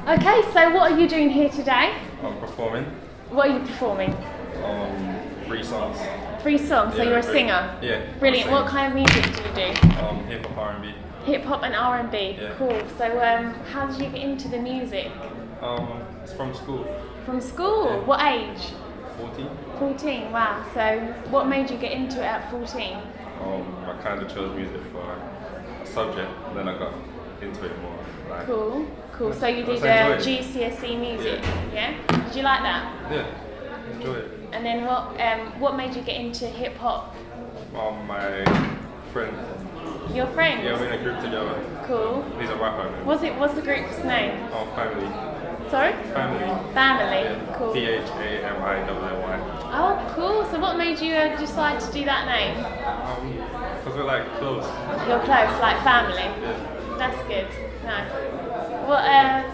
Okay, so what are you doing here today? I'm performing What are you performing? 3 songs. 3 songs, so Yeah, you're a great. singer? Yeah. Brilliant. I'm What kind of music do you do? Hip hop R&B. Hip hop and R&B. Yeah. Cool. So how did you get into the music? It's from school. From school? Yeah. What age? 14. 14, wow. So what made you get into it at 14? I kind of chose music for a subject, and then I got into it more. Like, Cool, cool. So you I did just enjoyed it. GCSE music, Yeah. yeah? Did you like that? Yeah, enjoy it. And then what made you get into hip hop? My friend. Your friends? Yeah, we're in a group together. Cool. He's a rapper. Man. What's the group's name? Family. Sorry? Family. Family. Yeah. Cool. PHAMILLY. Oh, cool. So what made you decide to do that name? Because we're like close. You're close, like family. Yeah. That's good. Nice. What?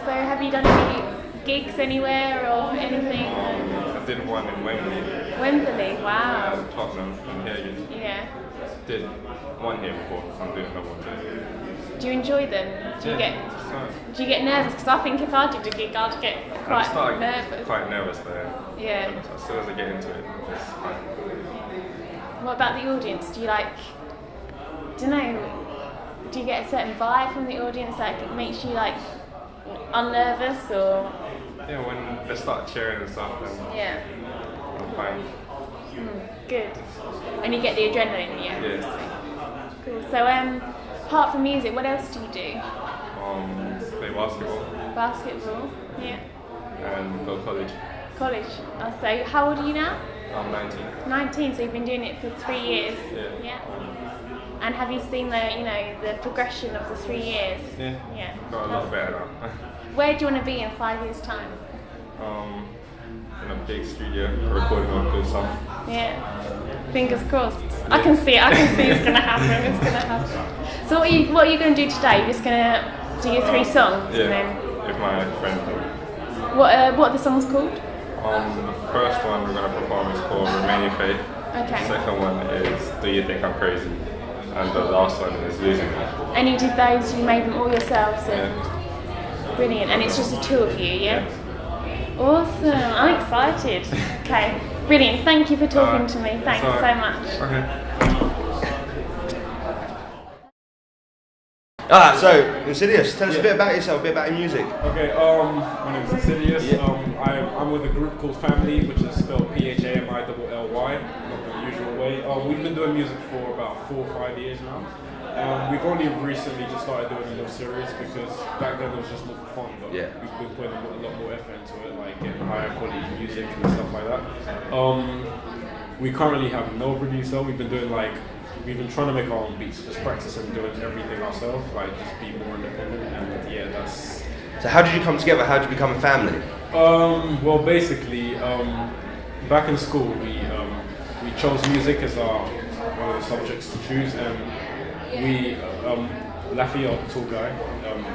So have you done any gigs anywhere or anything? I did one in Wembley. Wembley. Wow. And Tottenham and Hagen. Yeah. Did one here before, so I'm doing another one today. Do you enjoy them? Do you get nervous? Because I think if I did a gig, I'd get quite nervous. Quite nervous there. Yeah. But as soon as I get into it, it's fine. What about the audience? Do you do you get a certain vibe from the audience that makes you like unnervous or? Yeah, when they start cheering and stuff, then Yeah. I'm fine. Good. And you get the adrenaline, yeah. Yeah. Cool. So apart from music, what else do you do? Play basketball Basketball. Yeah. and go to college. College. I'll say. How old are you now? I'm 19. 19. So you've been doing it for 3 years. Yeah. And have you seen the progression of the 3 years? Yeah. Yeah. Got a lot better now. Where do you want to be in 5 years' time? In a big studio, recording a good song. Yeah. Fingers crossed. I can see it. I can see it's gonna happen. It's gonna happen. So what are you gonna do today? You're just gonna do your 3 songs Yeah. and then With my friend. what are the songs called? The first one we're gonna perform is called Remaining Faith. Okay. The second one is Do You Think I'm Crazy? And the last one is Losing Me. And you did those. You made them all yourselves. And Yeah. brilliant. And it's just the 2 of you, yeah. Awesome. I'm excited. Okay. Brilliant. Thank you for talking to me. Thanks so much. Okay. So, Insidious, tell us a bit about yourself, a bit about your music. Okay, my name is Insidious. I'm with a group called Family, which is spelled PHAMILLY, not the usual way. We've been doing music for about 4 or 5 years now. We've only recently just started doing it more serious because back then it was just more for fun, but Yeah. we've been putting a lot more effort into it, like getting higher quality music and stuff like that. We currently have no producer. We've been trying to make our own beats, just practicing doing everything ourselves, like just be more independent, and yeah, that's... So how did you come together? How did you become a family? Well, basically, back in school, we chose music as one of the subjects to choose, and we, Lafayette, the tall guy,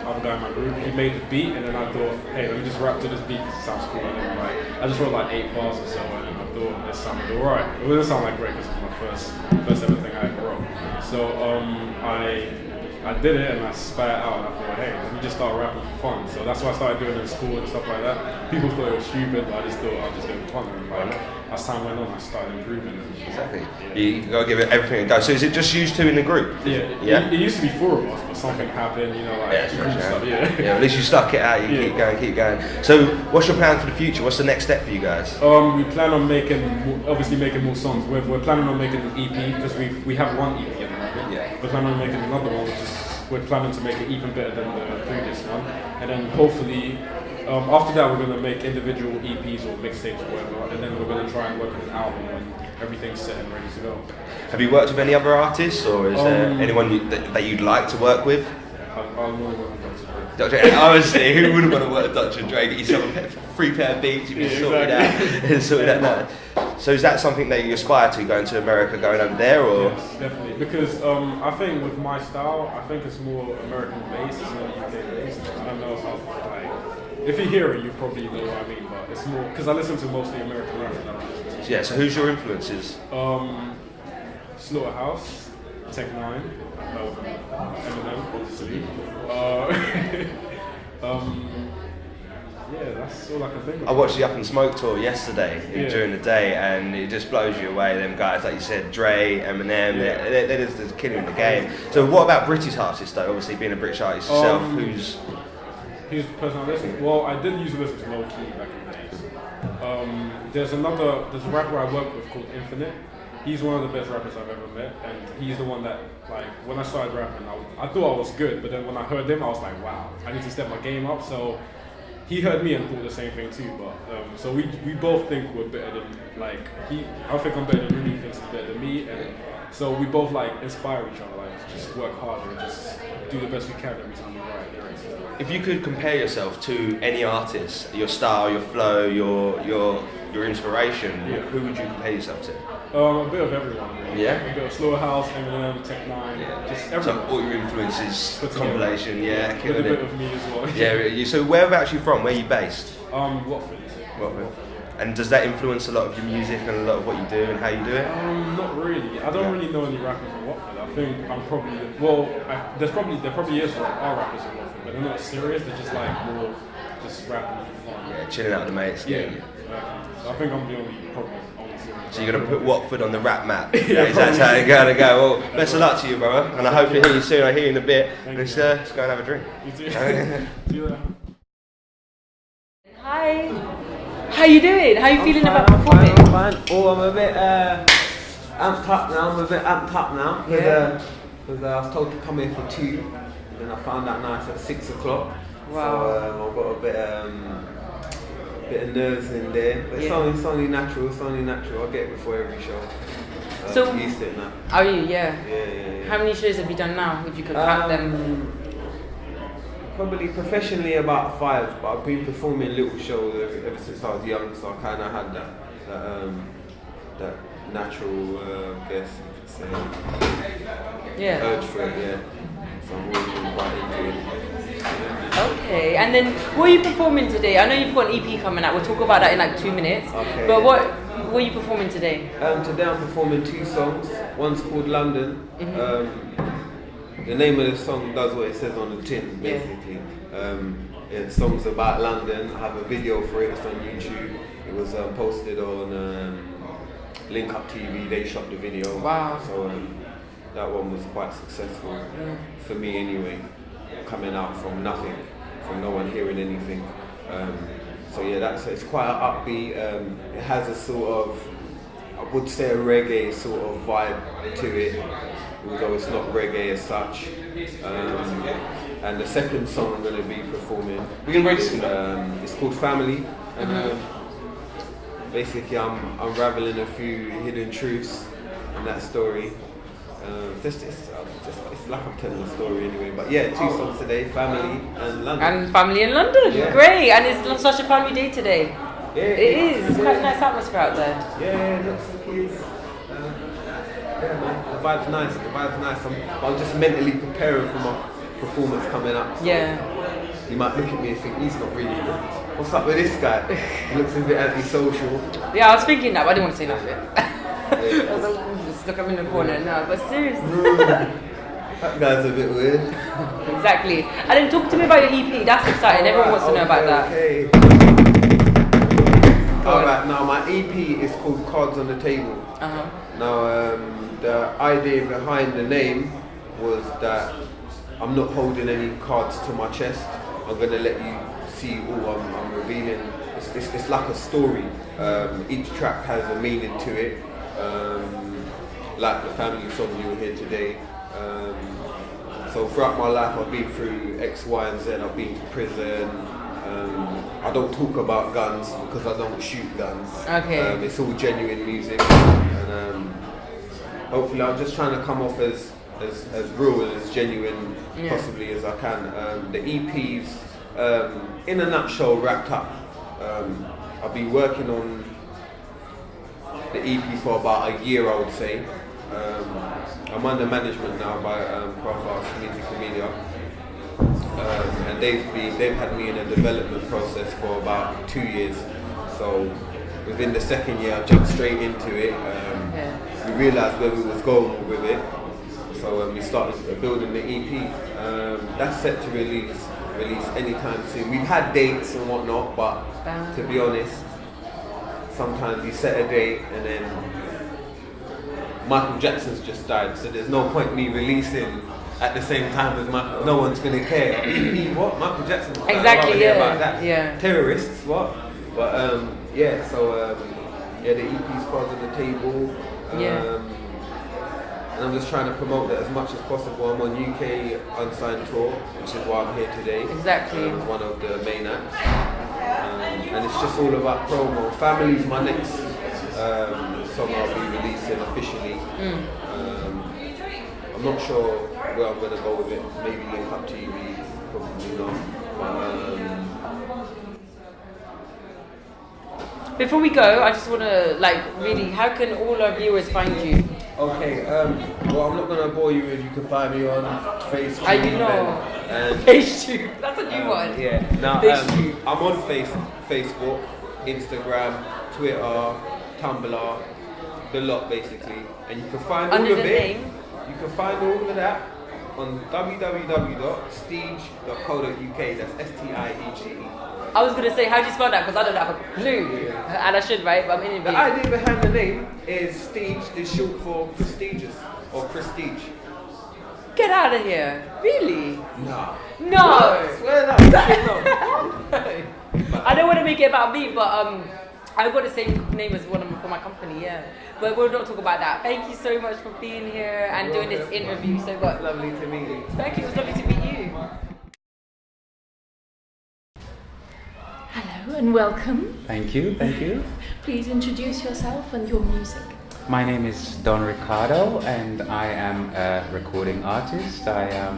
other guy in my group, he made the beat, and then I thought, hey, let me just rap to this beat because it sounds cool. And then I just wrote like 8 bars or so, and I thought this sounded alright. It wouldn't sound like great because it was my first ever thing I ever wrote. So I did it and I spat it out and I thought, hey, let me just start rapping for fun. So that's why I started doing it in school and stuff like that. People thought it was stupid, but I just thought I was just doing fun. And like, as time went on, I started improving. Exactly. You gotta give it everything a go. So is it just you 2 in the group? Yeah. It used to be 4 of us, but something happened, like group stuff. Yeah, at least you stuck it out, you keep going. So what's your plan for the future? What's the next step for you guys? We plan on making more songs. We're planning on making an EP because we have 1 EP at the moment. Yeah. We're planning on making another one, which is we're planning to make it even better than the previous one, and then hopefully after that we're gonna make individual EPs or mixtapes or whatever, and then we're gonna try and work on an album when everything's set and ready to go. Have you worked with any other artists, or is there anyone that you'd like to work with? I'll work on Dr. Dre, honestly, who wouldn't want to work with Dr. Dre? Get yourself a 3 pair of beats, you've been sorted out. Sorted out now. So is that something that you aspire to, going to America, going over there, or? Yes, definitely. Because I think with my style, I think it's more American based, it's not UK based. I don't know how, like, if you hear it, you probably know what I mean, but it's more, because I listen to mostly American rap now. Yeah, so who's your influences? Slaughterhouse, Tech 9, Eminem, obviously. Yeah, that's all I can think of. I watched the Up and Smoke tour yesterday during the day, and it just blows you away. Them guys, like you said, Dre, Eminem, they're just killing the game. So what about British artists though? Obviously being a British artist yourself, who's the person I listen to? Well, I did used to listen to Low Key back in the days. There's a rapper I work with called Infinite. He's one of the best rappers I've ever met, and he's the one that, like, when I started rapping, I thought I was good, but then when I heard him, I was like, wow, I need to step my game up. So he heard me and thought the same thing too. But so we both think we're better than, like, I think I'm better than him, he thinks he's better than me, and so we both like inspire each other, like just work harder and just do the best we can every time we write lyrics. if you could compare yourself to any artist, your style, your flow, your inspiration, who would you compare yourself to? A bit of everyone, really. Yeah? A bit of Slaughterhouse, Eminem, Tech Nine, just everyone. So all your influences, Put together. compilation, With killing a bit it. of me as well. Yeah, so whereabouts are you from? Where are you based? Watford. Watford. And does that influence a lot of your music and a lot of what you do and how you do it? Not really. I don't really know any rappers in Watford. I think I'm probably there probably is rappers in Watford, but they're not serious. They're just like more just rapping for fun. Yeah, chilling out with the mates. Yeah. So I think I'm the only serious. So you're gonna put Watford on the rap map. That's how you're gonna go. Well, best of luck to you, brother. And I hope to hear you soon. I hear you in a bit. Let's go and have a drink. You too. See you later. Hi. How you doing? How you feeling about performing? I'm fine. Oh, I'm a bit amped up now. Because I was told to come here for 2, and then I found out now it's at 6 o'clock. Wow. So I've got a bit of nerves in there. But it's only natural. I'll get it before every show. So I'm used to it now. Are you? Yeah. Yeah. How many shows have you done now? If you could count them. Probably professionally about 5, but I've been performing little shows ever since I was young, so I kind of had that natural, guess you could say, urge for it, yeah. So I'm always been quite into it. Okay. And then what are you performing today? I know you've got an EP coming out. We'll talk about that in like 2 minutes. Okay. But what are you performing today? Today I'm performing 2 songs. One's called London. The name of the song does what it says on the tin, basically. The song's about London. I have a video for it. It's on YouTube. It was posted on Link Up TV. They shot the video. Wow. So that one was quite successful for me anyway. Coming out from nothing, from no one hearing anything. So yeah, it's quite an upbeat. It has a sort of, I would say, a reggae sort of vibe to it, although it's not reggae as such. And the second song I'm going to be performing, it's called Family, and basically I'm unraveling a few hidden truths in that story. It's like I'm telling a story anyway, but yeah, 2 songs today, Family and London. And family in London. Yeah. Great. And it's such a family day today. Yeah, It is. It's quite a nice atmosphere out there. Yeah, lots of kids. Yeah, man, the vibe's nice. I'm just mentally preparing for my performance coming up. So you might look at me and think, he's not really good. What's up with this guy? He looks a bit antisocial. Yeah, I was thinking that, but I didn't want to say nothing. I was like, just look, I'm in the corner now. But seriously. That guy's a bit weird. Exactly. And then talk to me about your EP. That's exciting. Everyone wants to know about that. Okay. Alright, now my EP is called Cards on the Table. Now, the idea behind the name was that I'm not holding any cards to my chest. I'm going to let you see all I'm revealing. It's like a story. Each track has a meaning to it. Like the family song you will hear today. So throughout my life I've been through X, Y and Z. I've been to prison. I don't talk about guns because I don't shoot guns. Okay. It's all genuine music, and hopefully I'm just trying to come off as real and as genuine possibly as I can. The EP's in a nutshell wrapped up. I've been working on the EP for about a year, I would say. I'm under management now by Craft Arts Musical Media. And they've had me in a development process for about 2 years. So within the second year, I jumped straight into it. We realised where we was going with it, so we started building the EP. That's set to release release anytime soon. We've had dates and whatnot, but to be honest, sometimes you set a date and then Michael Jackson's just died, so there's no point me releasing at the same time as Michael. No one's gonna care. What? Michael Jackson? Exactly. Yeah. About that. Yeah. Terrorists. What? But the EP's cards on the table. And I'm just trying to promote that as much as possible. I'm on UK Unsigned Tour, which is why I'm here today. Exactly. One of the main acts. And it's just all about promo. Family's my next song I'll be releasing officially. I'm not sure where I'm going to go with it. Maybe Link Up TV, probably not. Before we go, I just want to really, how can all our viewers find you? Okay, well, I'm not going to bore you with, you can find me on Facebook. And Facebook, that's a new one. Yeah, now I'm on Facebook, Instagram, Twitter, Tumblr, the lot basically. And you can find all of it. Name? You can find all of that on www.stige.co.uk. That's STIEGE. I was going to say, how do you spell that? Because I don't have a clue. And I should, right? But I'm in The idea behind the name is Stige is short for prestigious or prestige. Get out of here. Really? No. No. Swear that. I don't want to make it about me, but I've got the same name as one for my company, yeah. But we'll not talk about that. Thank you so much for being here and doing this interview. So much. Lovely to meet you. Thank you. It was lovely to meet you. Hello and welcome. Thank you, thank you. Please introduce yourself and your music. My name is Don Ricardo and I am a recording artist. I have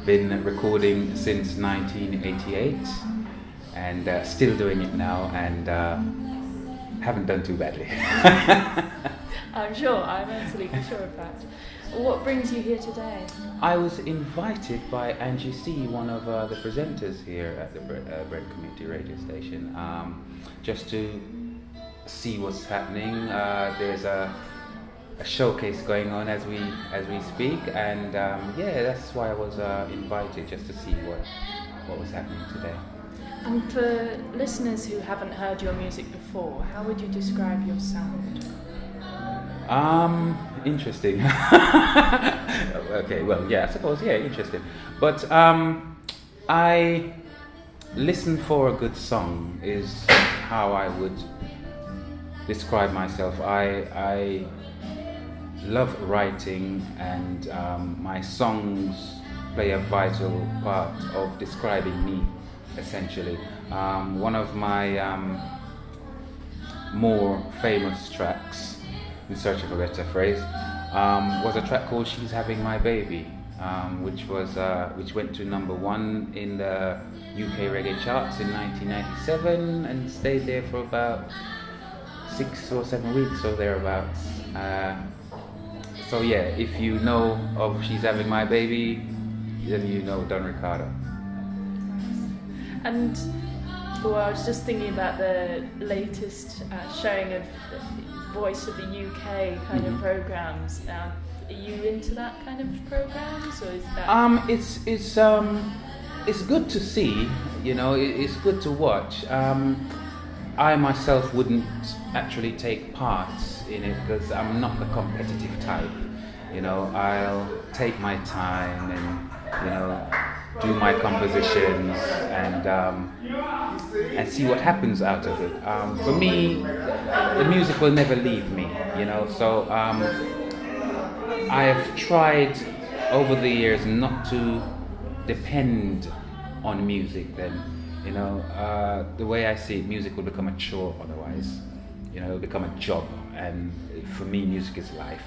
been recording since 1988 and still doing it now and haven't done too badly. I'm sure, I'm absolutely sure of that. What brings you here today? I was invited by Angie C, one of the presenters here at the Brent Community Radio Station, just to see what's happening. There's a showcase going on as we speak, and that's why I was invited, just to see what was happening today. And for listeners who haven't heard your music before, how would you describe your sound? Interesting. Okay, well, yeah, I suppose, yeah, interesting. But I listen for a good song is how I would describe myself. I love writing, and my songs play a vital part of describing me, essentially. One of my more famous tracks, in search of a better phrase, was a track called She's Having My Baby, which went to #1 in the UK reggae charts in 1997 and stayed there for about 6 or 7 weeks or thereabouts. So yeah, if you know of She's Having My Baby, then you know Don Ricardo. And well, I was just thinking about the latest showing of Voice of the UK kind of programs. Are you into that kind of programs, or is that? It's good to see. You know, it's good to watch. I myself wouldn't actually take part in it because I'm not the competitive type. You know, I'll take my time and do my compositions and see what happens out of it. For me, the music will never leave me, so I have tried over the years not to depend on music then. The way I see it, music will become a chore otherwise. It'll become a job, and for me music is life.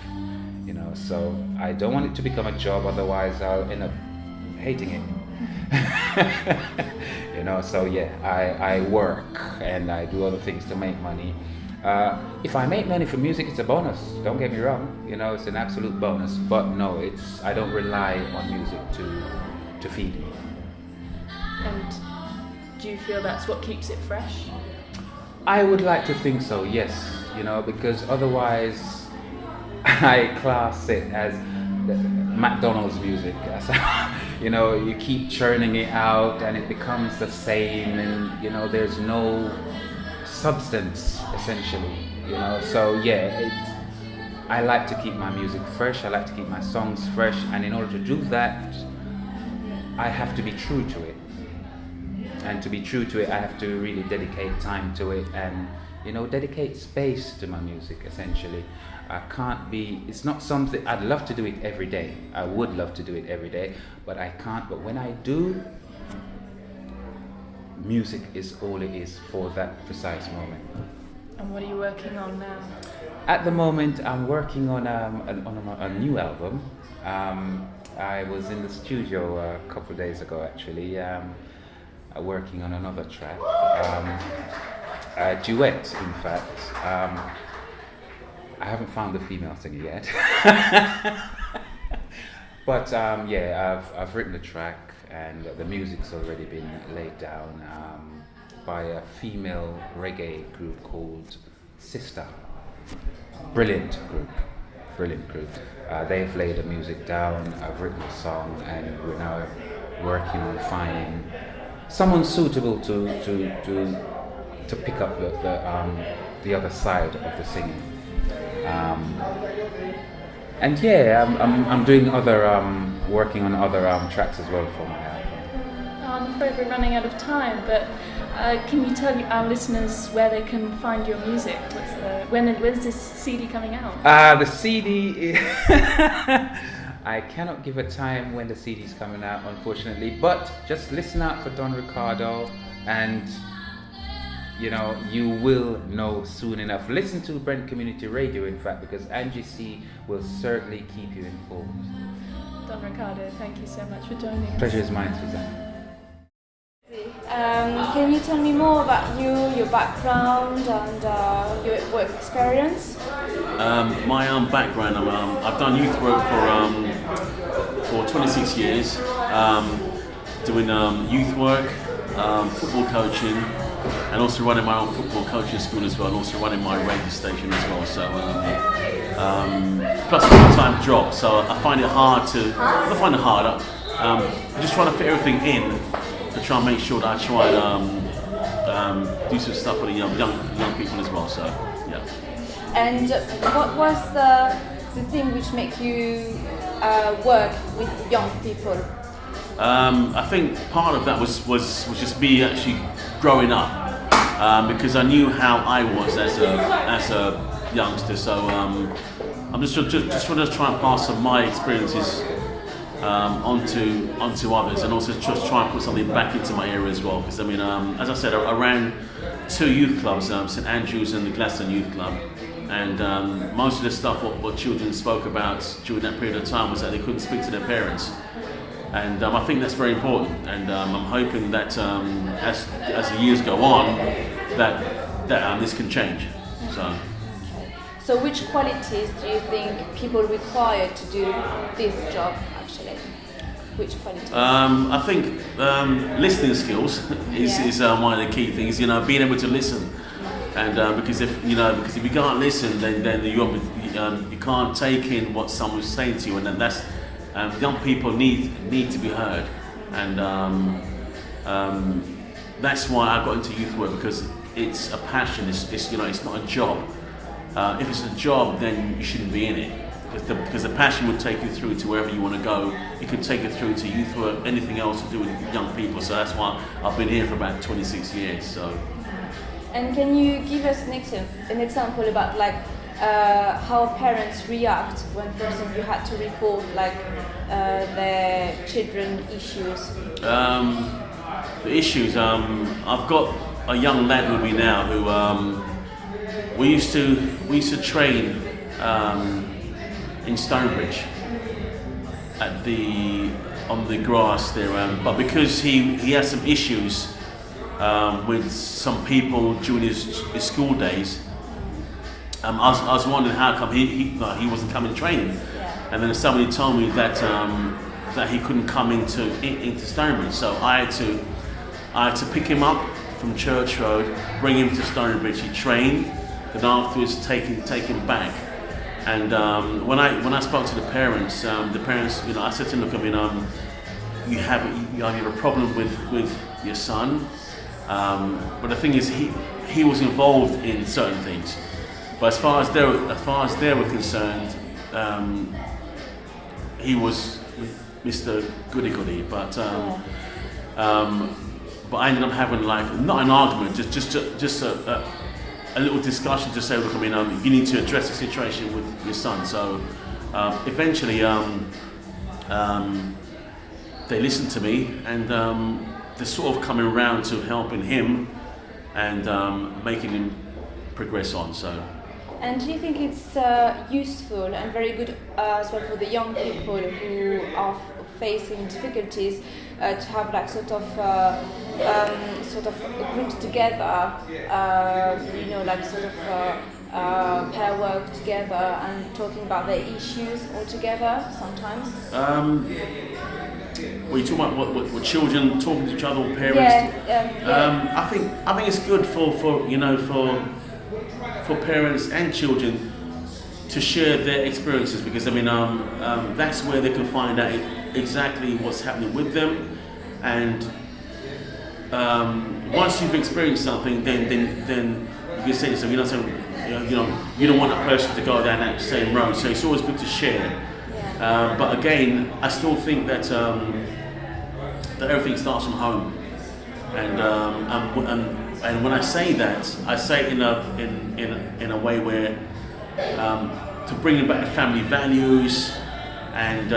So I don't want it to become a job, otherwise I'll end up hating it. So yeah, I work and I do other things to make money. If I make money from music, it's a bonus, don't get me wrong, it's an absolute bonus, but no, I don't rely on music to feed me. And do you feel that's what keeps it fresh? I would like to think so, yes, because otherwise I class it as McDonald's music. You know, you keep churning it out and it becomes the same, and you know, there's no substance essentially. You know, so yeah, I like to keep my music fresh. I like to keep my songs fresh, and in order to do that, I have to be true to it. And to be true to it, I have to really dedicate time to it, and you know, dedicate space to my music essentially. I can't be, it's not something, I'd love to do it every day. I would love to do it every day, but I can't. But when I do, music is all it is for that precise moment. And what are you working on now? At the moment, I'm working on a new album. I was in the studio a couple of days ago actually, working on another track. A duet, in fact. I haven't found the female singer yet. But yeah, I've written the track, and the music's already been laid down by a female reggae group called Sister. Brilliant group. They've laid the music down, I've written a song, and we're now working on finding someone suitable to pick up the other side of the singing. And yeah, I'm doing other working on other tracks as well for my album. I'm afraid we're running out of time, but can you tell our listeners where they can find your music? When's this CD coming out? The CD I cannot give a time when the CD is coming out, unfortunately, but just listen out for Don Ricardo, and you know, you will know soon enough. Listen to Brent Community Radio, in fact, because Angie C will certainly keep you informed. Don Ricardo, thank you so much for joining us. Pleasure is mine, Suzanne. Can you tell me more about you, your background, and your work experience? My background, I've done youth work for 26 years, doing youth work, football coaching, and also running my own football coaching school as well, and also running my radio station as well. So, plus a full-time job. So I find it hard to, I find it hard. I'm just trying to fit everything in to try and make sure that I try and do some stuff for the young people as well. So, yeah. And what was the thing which make you work with young people? I think part of that was just me actually growing up, because I knew how I was as a youngster. So I'm just trying to try and pass some of my experiences onto others, and also just try and put something back into my area as well. Because I mean, as I said, I ran 2 youth clubs, St Andrews and the Glaston Youth Club, and most of the stuff what children spoke about during that period of time was that they couldn't speak to their parents. And I think that's very important, and I'm hoping that as the years go on, that this can change. So which qualities do you think people require to do this job, actually? Which qualities? I think listening skills is one of the key things. You know, being able to listen, and because if you can't listen, then you can't take in what someone's saying to you, and then that's young people need to be heard, and that's why I got into youth work, because it's a passion. It's not a job. If it's a job, then you shouldn't be in it, because the passion will take you through to wherever you want to go. It could take you through to youth work, anything else to do with young people. So that's why I've been here for about 26 years. So. And can you give us an example about how parents react when, for example, you had to report their children issues? The issues. I've got a young lad with me now who we used to train in Stonebridge on the grass there, but because he has some issues with some people during his school days. I was wondering how come he wasn't coming training, and then somebody told me that he couldn't come into Stonebridge, so I had to pick him up from Church Road, bring him to Stonebridge. He trained, and afterwards take him back, And when I spoke to the parents, you know, I said to them, look, I mean, you have a problem with your son, but the thing is, he was involved in certain things. But as far as they were concerned, he was Mr. Goody Goody. But I ended up having like not an argument, just a little discussion to say, look, I mean, you need to address the situation with your son. So eventually, they listened to me, and they're sort of coming around to helping him and making him progress on. So. And do you think it's useful and very good as well for the young people who are facing difficulties to have like sort of groups together, you know, like sort of pair work together and talking about their issues all together sometimes? Were you talking about what children talking to each other, or parents? Yeah. I think it's good for you know for parents and children to share their experiences, because I mean that's where they can find out exactly what's happening with them, and once you've experienced something, then you can say to yourself, you don't want a person to go down that same road. So it's always good to share. But again, I still think that that everything starts from home, and when I say that, I say it in a way where to bring back the family values and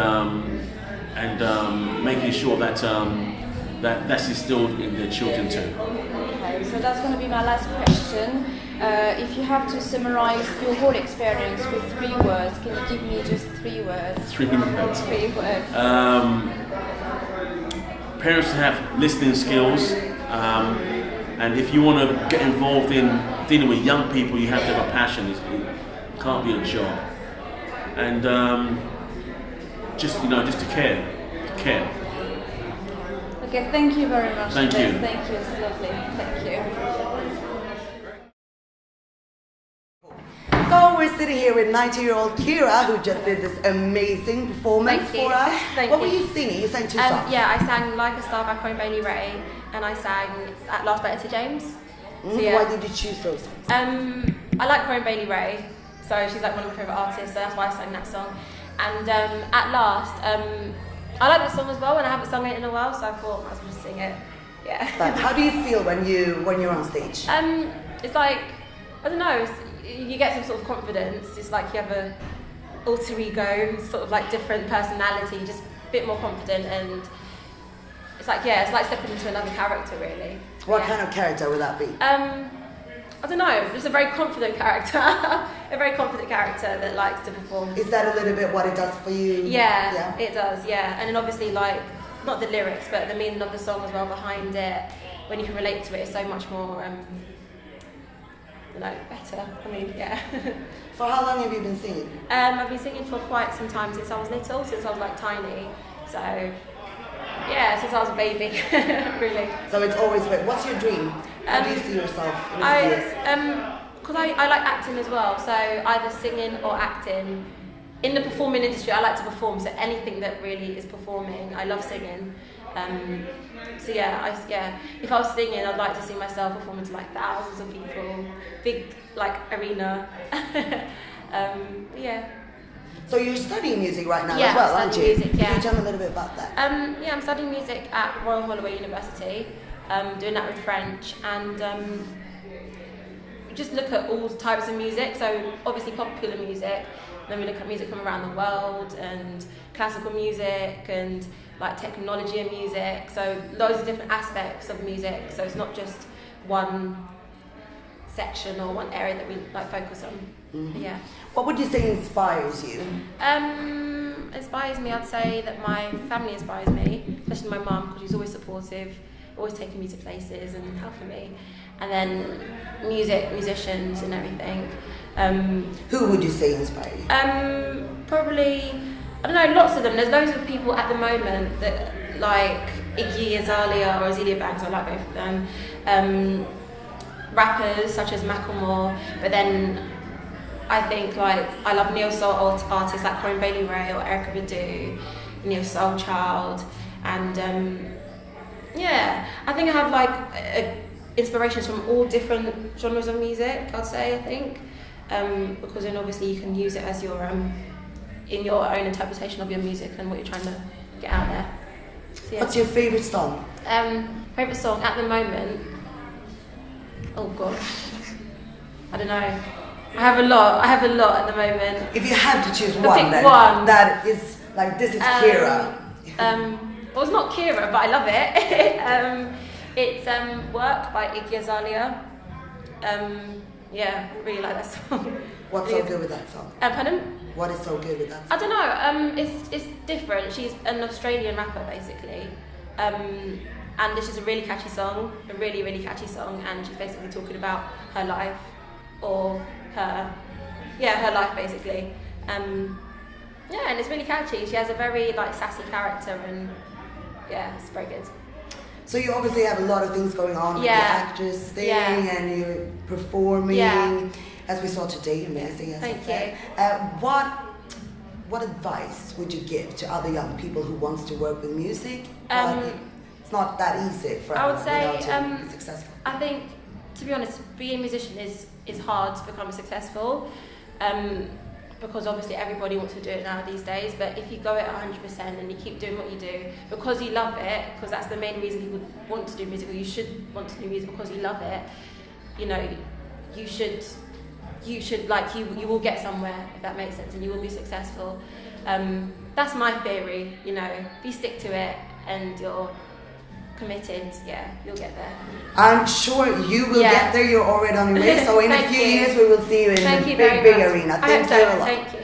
making sure that that's instilled in their children too. Okay, so that's going to be my last question. If you have to summarize your whole experience with 3 words, can you give me just 3 words? 3 words. 3 words. Parents have listening skills, and if you want to get involved in dealing with young people, you have to have a passion. It can't be a job, and just to care. Okay, thank you very much. Thank you. Thank you, it's lovely. Thank you. So we're sitting here with 90-year-old Kira, who just did this amazing performance for us. Thank What you. were you singing? You sang 2 songs. Yeah, I sang Like a Star by Corinne Bailey Rae, and I sang At Last Better to James. So, yeah. Why did you choose those songs? I like Corinne Bailey Rae, so she's like one of my favourite artists, so that's why I sang that song. And At Last, I like that song as well, and I haven't sung it in a while, so I thought I was going to sing it. Yeah. But how do you feel when you're on stage? It's like, I don't know, you get some sort of confidence. It's like you have a alter ego, sort of like different personality, just a bit more confident, and it's like stepping into another character, really. What kind of character would that be? I don't know, just a very confident character. A very confident character that likes to perform. Is that a little bit what it does for you? Yeah, it does, yeah. And then obviously, like, not the lyrics, but the meaning of the song as well behind it. When you can relate to it, it's so much more, better. I mean, yeah. For how long have you been singing? I've been singing for quite some time, since I was little, since I was like tiny. So, yeah, since I was a baby, really. So it's always, what's your dream? How do you see yourself in a few years? Because I like acting as well, so either singing or acting. In the performing industry, I like to perform, so anything that really is performing, I love singing. So yeah, if I was singing, I'd like to see myself performing to like thousands of people, big like arena. Yeah. So you're studying music right now Yeah, as well, I'm aren't you? studying music, yeah. Can you tell me a little bit about that? Yeah, I'm studying music at Royal Holloway University, doing that with French, and just look at all types of music. So obviously popular music, then we look at music from around the world, and classical music, and like technology and music. So loads of different aspects of music. So it's not just one section or one area that we like focus on. Mm-hmm. Yeah. What would you say inspires you? Inspires me, I'd say that my family inspires me, especially my mum, because she's always supportive, always taking me to places and helping me. And then musicians and everything. Who would you say inspire you? Probably, I don't know, lots of them. There's loads of people at the moment that like Iggy Azalea or Azealia Banks, I like both of them. Rappers such as Macklemore, but then I think like I love neo soul artists like Corinne Bailey Ray or Erykah Badu, Neo Soul Child, and I think I have like inspirations from all different genres of music. I'd say I think because then obviously you can use it as your in your own interpretation of your music and what you're trying to get out there. So, yeah. What's your favourite song? Favourite song at the moment? Oh gosh, I don't know. I have a lot at the moment. If you have to choose I'll one, pick then one. that is like this is Kira. Well, it's not Kira, but I love it. It's Work by Iggy Azalea. Really like that song. What's so good with that song? Pardon? What is so good with that song? I don't know. It's different. She's an Australian rapper, basically. And this is a really catchy song, a really, really catchy song, and she's basically talking about her life, or her life basically. And it's really catchy. She has a very like sassy character, and it's very good. So you obviously have a lot of things going on with the actress thing, and you're performing, as we saw today. Amazing, as Thank I said. What advice would you give to other young people who wants to work with music? It's not that easy for I would say to be successful. I think, to be honest, being a musician is hard to become successful, because obviously everybody wants to do it now these days. But if you go at 100% and you keep doing what you do because you love it, because that's the main reason people want to do music, or you should want to do music because you love it. You know, you should like you will get somewhere, if that makes sense, and you will be successful. That's my theory. You know, if you stick to it and you're committed, you'll get there. I'm sure you will get there. You're already on your way. So in a few years we will see you in a big arena. Thank you a lot. Thank you.